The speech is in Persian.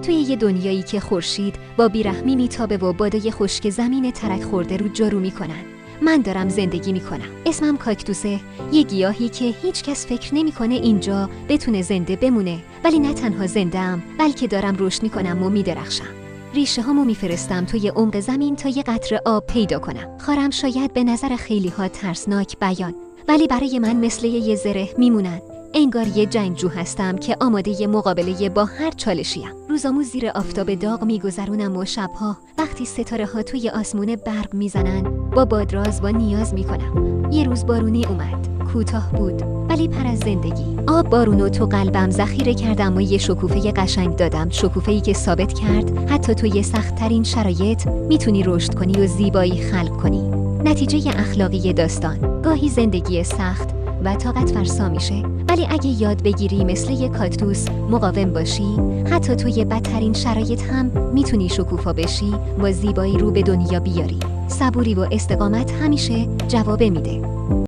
توی یه دنیایی که خورشید با بیرحمی میتابه و بادای خشک زمین ترک خورده رو جارو میکنن. من دارم زندگی میکنم. اسمم کاکتوسه، یه گیاهی که هیچ کس فکر نمیکنه اینجا بتونه زنده بمونه، ولی نه تنها زنده‌ام، بلکه دارم رشد میکنم و میدرخشم. ریشه هامو میفرستم توی عمق زمین تا یه قطره آب پیدا کنم. خارم شاید به نظر خیلی ها ترسناک بیان، ولی برای من مثل یه زره میمونن. انگار یه جنگجو هستم که آماده مقابله با هر چالشیم. روزامو زیر آفتاب داغ میگذرونم و شبها وقتی ستاره ها توی آسمون برق میزنن با بادراز و نیاز میکنم. یه روز بارونی اومد، کوتاه بود ولی پر از زندگی. آب بارونو تو قلبم ذخیره کردم و یه شکوفه قشنگ دادم، شکوفه‌ای که ثابت کرد حتی توی سخت‌ترین شرایط میتونی رشد کنی و زیبایی خلق کنی. نتیجه اخلاقی داستان: گاهی زندگی سخت و طاقت فرسا میشه، ولی اگه یاد بگیری مثل یک کاکتوس مقاوم باشی، حتی توی بدترین شرایط هم میتونی شکوفا بشی و زیبایی رو به دنیا بیاری. صبوری و استقامت همیشه جواب میده.